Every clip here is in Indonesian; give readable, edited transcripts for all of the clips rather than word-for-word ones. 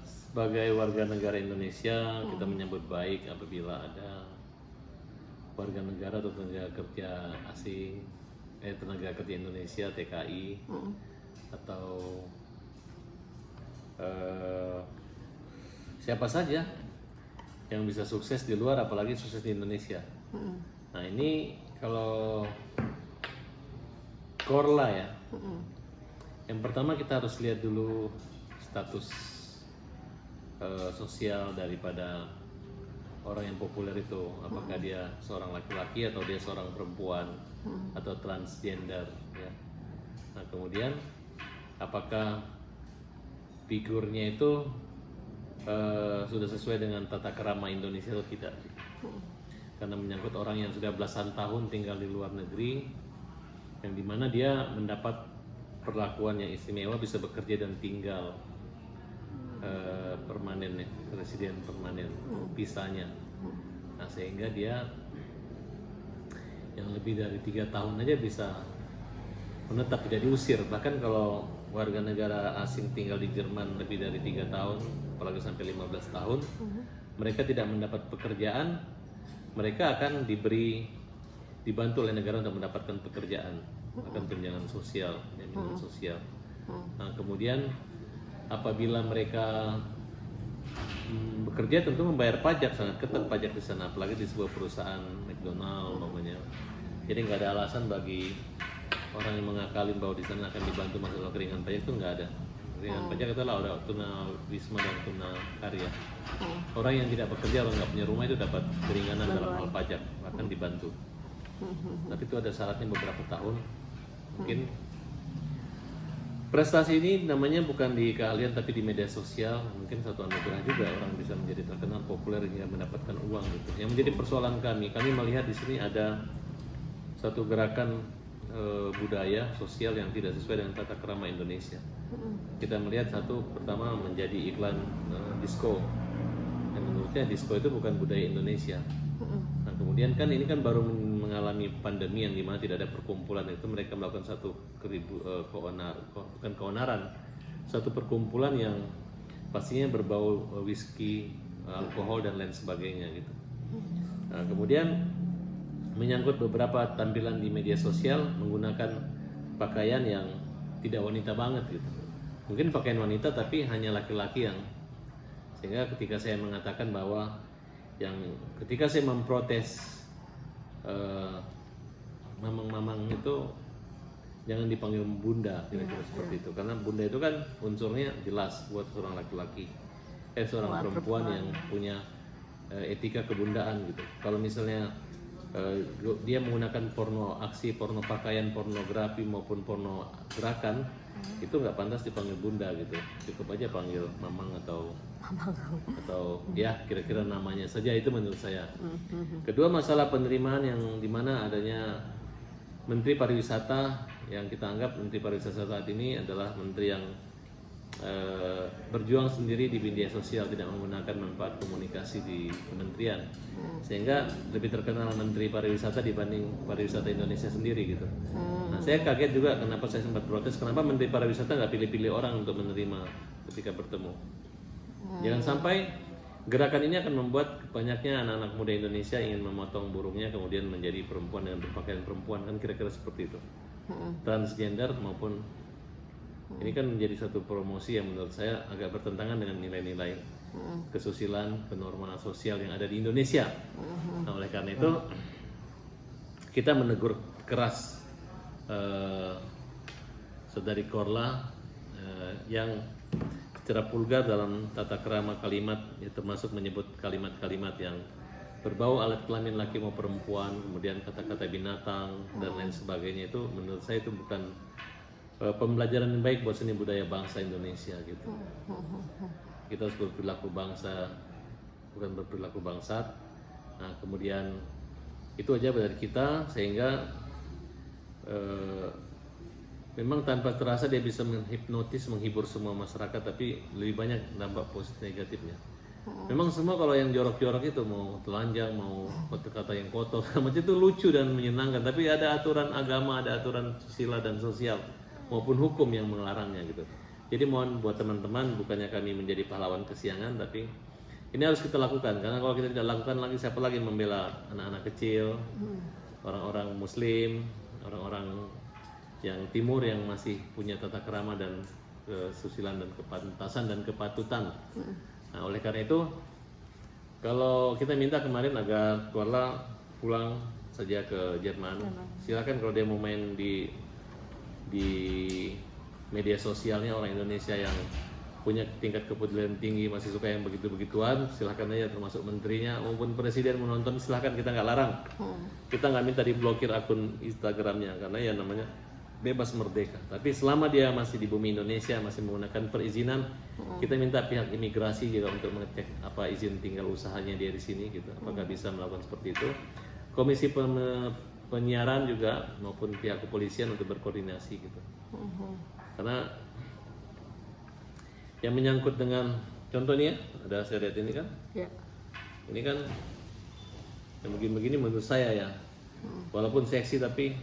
Sebagai warga negara Indonesia, kita menyambut baik apabila ada warga negara atau tenaga kerja asing, tenaga kerja Indonesia (TKI) atau siapa saja yang bisa sukses di luar, apalagi sukses di Indonesia. Nah ini kalau Korla ya, yang pertama kita harus lihat dulu status sosial daripada orang yang populer itu, apakah dia seorang laki-laki atau dia seorang perempuan atau transgender ya. Nah kemudian apakah figurnya itu sudah sesuai dengan tata krama Indonesia atau tidak, karena menyangkut orang yang sudah belasan tahun tinggal di luar negeri, yang dimana dia mendapat perlakuan yang istimewa, bisa bekerja dan tinggal permanen ya, residen permanen visanya. Nah sehingga dia yang lebih dari 3 tahun aja bisa menetap, tidak diusir. Bahkan kalau warga negara asing tinggal di Jerman lebih dari 3 tahun, apalagi sampai 15 tahun, mereka tidak mendapat pekerjaan, mereka akan dibantu oleh negara untuk mendapatkan pekerjaan, akan tunjangan sosial, jaminan sosial. Nah kemudian apabila mereka bekerja tentu membayar pajak, sangat ketat pajak di sana, apalagi di sebuah perusahaan McDonald namanya. Jadi nggak ada alasan bagi orang yang mengakalin bahwa di sana akan dibantu masalah keringan pajak, itu nggak ada. Keringan pajak itulah ada tuna wisma dan tuna karya. Orang yang tidak bekerja, orang nggak punya rumah itu dapat keringanan dalam hal pajak, bahkan dibantu. Tapi itu ada syaratnya beberapa tahun. Mungkin prestasi ini namanya bukan di keahlian tapi di media sosial. Mungkin satu anugerah juga orang bisa menjadi terkenal, populer hingga mendapatkan uang gitu. Yang menjadi persoalan kami melihat di sini ada satu gerakan budaya sosial yang tidak sesuai dengan tata krama Indonesia. Kita melihat satu, pertama menjadi iklan disco. Yang menurutnya disco itu bukan budaya Indonesia. Nah kemudian kan ini kan baru mengalami pandemi yang dimana tidak ada perkumpulan, itu mereka melakukan satu keonaran, satu perkumpulan yang pastinya berbau whisky, alkohol dan lain sebagainya gitu. Nah, kemudian menyangkut beberapa tampilan di media sosial menggunakan pakaian yang tidak wanita banget gitu. Mungkin pakaian wanita tapi hanya laki-laki yang, sehingga ketika saya mengatakan bahwa ketika saya memprotes mamang-mamang itu jangan dipanggil bunda, kira-kira seperti itu, karena bunda itu kan unsurnya jelas buat seorang laki-laki, seorang perempuan yang punya etika kebundaan gitu. Kalau misalnya dia menggunakan aksi porno pakaian, pornografi maupun porno gerakan, itu nggak pantas dipanggil bunda gitu, cukup aja panggil mamang atau ya kira-kira namanya saja, itu menurut saya. Kedua, masalah penerimaan yang dimana adanya Menteri Pariwisata, yang kita anggap Menteri Pariwisata saat ini adalah menteri yang berjuang sendiri di media sosial, tidak menggunakan manfaat komunikasi di kementerian, sehingga lebih terkenal Menteri Pariwisata dibanding pariwisata Indonesia sendiri gitu. Nah saya kaget juga kenapa saya sempat protes, kenapa Menteri Pariwisata nggak pilih-pilih orang untuk menerima ketika bertemu. Jangan sampai gerakan ini akan membuat banyaknya anak-anak muda Indonesia ingin memotong burungnya kemudian menjadi perempuan dengan berpakaian perempuan, kan kira-kira seperti itu. Transgender maupun ini kan menjadi satu promosi yang menurut saya agak bertentangan dengan nilai-nilai kesusilaan, kenormalan sosial yang ada di Indonesia. Nah, oleh karena itu kita menegur keras saudari Korla yang secara vulgar dalam tata krama kalimat, ya, termasuk menyebut kalimat-kalimat yang berbau alat kelamin laki mau perempuan, kemudian kata-kata binatang dan lain sebagainya. Itu menurut saya itu bukan pembelajaran yang baik buat seni budaya bangsa Indonesia gitu. Kita harus berperilaku bangsa, bukan berperilaku bangsat. Nah kemudian itu aja dari kita, sehingga memang tanpa terasa dia bisa menghipnotis, menghibur semua masyarakat, tapi lebih banyak dampak positif negatifnya. Memang semua kalau yang jorok-jorok itu, mau telanjang, mau kata-kata yang kotor, macam itu lucu dan menyenangkan, tapi ada aturan agama, ada aturan sila dan sosial maupun hukum yang melarangnya gitu. Jadi mohon buat teman-teman, bukannya kami menjadi pahlawan kesiangan, tapi ini harus kita lakukan, karena kalau kita tidak lakukan lagi, siapa lagi membela anak-anak kecil, orang-orang muslim, orang-orang yang timur yang masih punya tata krama dan kesusilaan dan kepantasan dan kepatutan. Nah, oleh karena itu, kalau kita minta kemarin agar Kuala pulang saja ke Jerman, silakan kalau dia mau main di media sosialnya orang Indonesia yang punya tingkat kepedulian tinggi, masih suka yang begitu-begituan, silahkan aja, termasuk menterinya maupun presiden menonton, silahkan, kita nggak larang. Kita nggak minta diblokir akun Instagramnya, karena ya namanya bebas merdeka. Tapi selama dia masih di bumi Indonesia, masih menggunakan perizinan, kita minta pihak imigrasi juga untuk mengecek apa izin tinggal usahanya dia di sini gitu, apakah bisa melakukan seperti itu. Komisi penyiaran juga maupun pihak kepolisian untuk berkoordinasi gitu. Karena yang menyangkut dengan contohnya ada saya lihat ini kan, ini kan yang begini-begini menurut saya ya, walaupun seksi tapi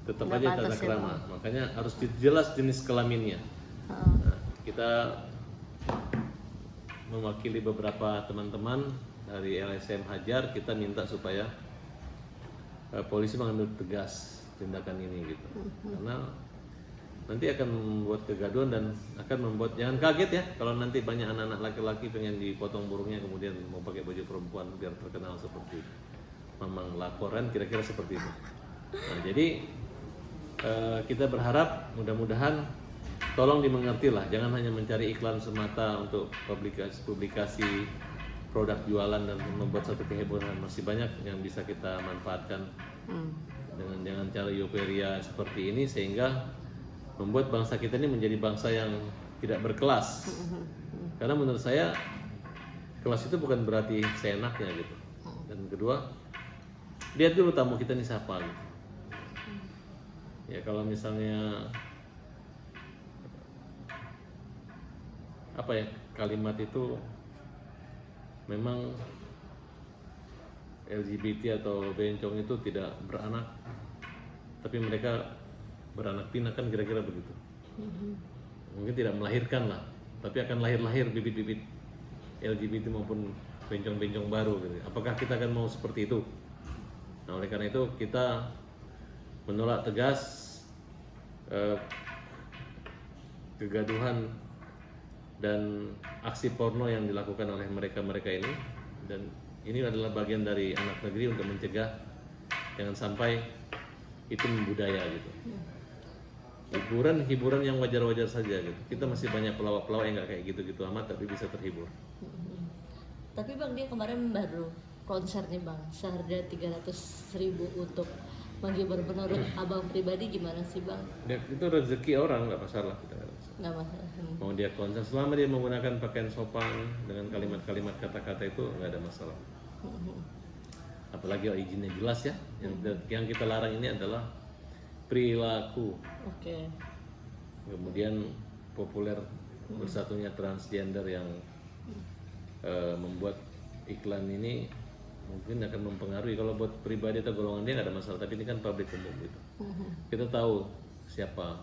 tetap aja tata krama, makanya harus jelas jenis kelaminnya. Nah, kita mewakili beberapa teman-teman dari LSM Hajar, kita minta supaya polisi mengambil tegas tindakan ini gitu, karena nanti akan membuat kegaduhan dan akan membuat, jangan kaget ya kalau nanti banyak anak-anak laki-laki pengen dipotong burungnya kemudian mau pakai baju perempuan biar terkenal seperti Mamang Laporan, kira-kira seperti itu. Nah, jadi kita berharap mudah-mudahan tolong dimengerti lah, jangan hanya mencari iklan semata untuk publikasi produk jualan dan membuat satu kehebohan. Masih banyak yang bisa kita manfaatkan dengan cara euforia seperti ini, sehingga membuat bangsa kita ini menjadi bangsa yang tidak berkelas. Karena menurut saya kelas itu bukan berarti seenaknya gitu. Dan kedua, lihat dulu tamu kita ini siapa gitu. Ya kalau misalnya apa ya, kalimat itu memang LGBT atau bencong itu tidak beranak, tapi mereka beranak pinak kan, kira-kira begitu. Mungkin tidak melahirkan lah, tapi akan lahir-lahir bibit-bibit LGBT maupun bencong-bencong baru gitu. Apakah kita akan mau seperti itu? Nah, oleh karena itu kita menolak tegas kegaduhan dan aksi porno yang dilakukan oleh mereka-mereka ini, dan ini adalah bagian dari anak negeri untuk mencegah jangan sampai itu membudaya gitu. Hiburan yang wajar-wajar saja gitu. Kita masih banyak pelawak-pelawak yang nggak kayak gitu-gitu amat tapi bisa terhibur. Tapi Bang, dia kemarin baru konser nih Bang, seharga 300.000 untuk menghibur. Menurut Abang pribadi gimana sih Bang? Ya, itu rezeki orang, nggak masalah kita. Nggak masalah. Mau dia konser selama dia menggunakan pakaian sopan dengan kalimat-kalimat kata-kata itu nggak ada masalah. Apalagi izinnya jelas ya. Yang kita larang ini adalah perilaku. Kemudian populer bersatunya transgender yang membuat iklan ini mungkin akan mempengaruhi. Kalau buat pribadi atau golongan dia nggak ada masalah, tapi ini kan publik umum gitu. Kita tahu siapa,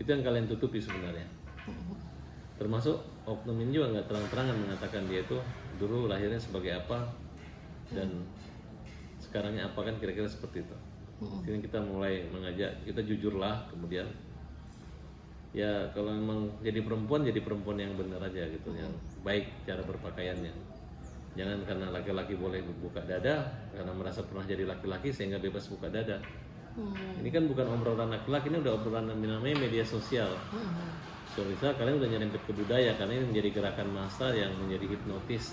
itu yang kalian tutupi sebenarnya. Termasuk oknum ini juga nggak terang-terangan mengatakan dia itu dulu lahirnya sebagai apa dan sekarangnya apa, kan kira-kira seperti itu. Sini kita mulai mengajak, kita jujurlah, kemudian ya kalau memang jadi perempuan yang benar aja gitu, yang baik cara berpakaiannya. Jangan karena laki-laki boleh buka dada karena merasa pernah jadi laki-laki sehingga bebas buka dada. Ini kan bukan obrolan laki-laki, ini udah obrolan namanya media sosial. Soalnya kalian udah nyerempet ke budaya, karena ini menjadi gerakan massa yang menjadi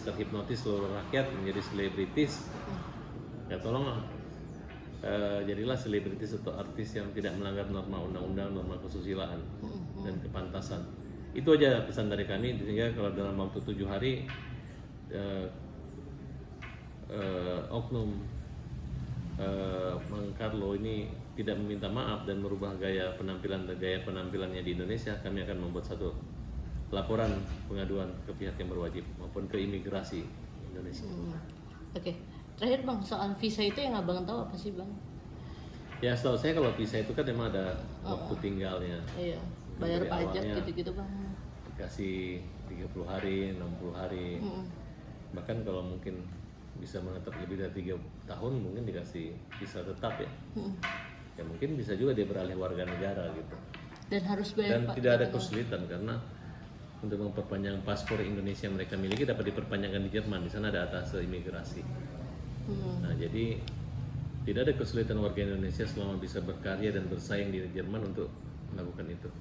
terhipnotis seluruh rakyat menjadi selebritis. Ya tolong jadilah selebritis atau artis yang tidak melanggar norma undang-undang, norma kesusilaan dan kepantasan. Itu aja pesan dari kami, sehingga kalau dalam waktu 7 hari oknum Mang Carlo ini tidak meminta maaf dan merubah gaya penampilannya di Indonesia, kami akan membuat satu laporan pengaduan ke pihak yang berwajib maupun ke imigrasi Indonesia. Terakhir Bang, soal visa itu yang Abang tahu apa sih Bang? Ya setahu saya kalau visa itu kan memang ada waktu tinggalnya. bayar Dari pajak awalnya gitu-gitu bang. dikasih 30 hari, 60 hari. Mm-mm. Bahkan kalau mungkin bisa menetap lebih dari 3 tahun mungkin dikasih bisa tetap ya. Mm-mm. Ya mungkin bisa juga dia beralih warga negara gitu. Dan harus bayar Dan pajak. tidak ada kesulitan karena untuk memperpanjang paspor Indonesia yang mereka miliki dapat diperpanjangkan di Jerman. Di sana ada atasé imigrasi. Nah, jadi tidak ada kesulitan warga Indonesia selama bisa berkarya dan bersaing di Jerman untuk melakukan itu.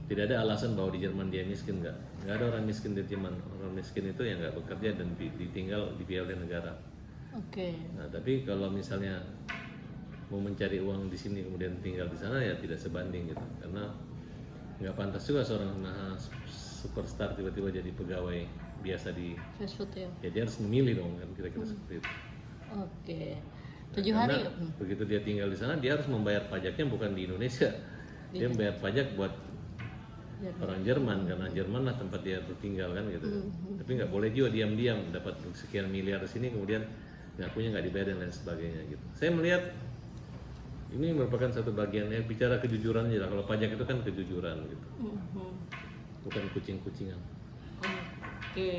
Tidak ada alasan bahwa di Jerman dia miskin, nggak ada orang miskin di Jerman. Orang miskin itu yang nggak bekerja dan ditinggal dibiayai oleh negara. Oke. Nah, tapi kalau misalnya mau mencari uang di sini kemudian tinggal di sana ya tidak sebanding gitu, karena nggak pantas juga seorang superstar tiba-tiba jadi pegawai biasa di, Fast food ya. ya dia harus memilih dong kan kira-kira seperti itu. Oke. Nah, 7 hari. karena begitu dia tinggal di sana dia harus membayar pajaknya bukan di Indonesia, dia membayar pajak buat Jerman. orang Jerman karena Jerman lah tempat dia tinggal kan gitu. Tapi nggak boleh juga diam-diam dapat sekian miliar di sini kemudian ngakunya nggak dibayar dan lain sebagainya gitu. Saya melihat ini merupakan satu bagian ya bicara kejujuran aja lah. Kalau pajak itu kan kejujuran gitu, bukan kucing-kucingan. Oke.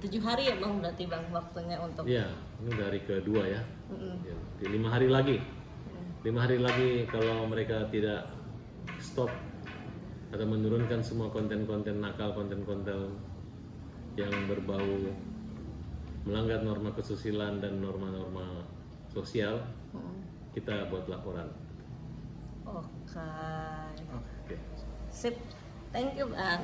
7 hari ya bang berarti bang waktunya untuk. Iya, ini udah hari kedua ya. Ya, 5 hari lagi. 5 hari lagi kalau mereka tidak stop atau menurunkan semua konten-konten nakal, konten-konten yang berbau melanggar norma kesusilaan dan norma-norma sosial, kita buat laporan. Oke. Oke. Sip. Thank you bang.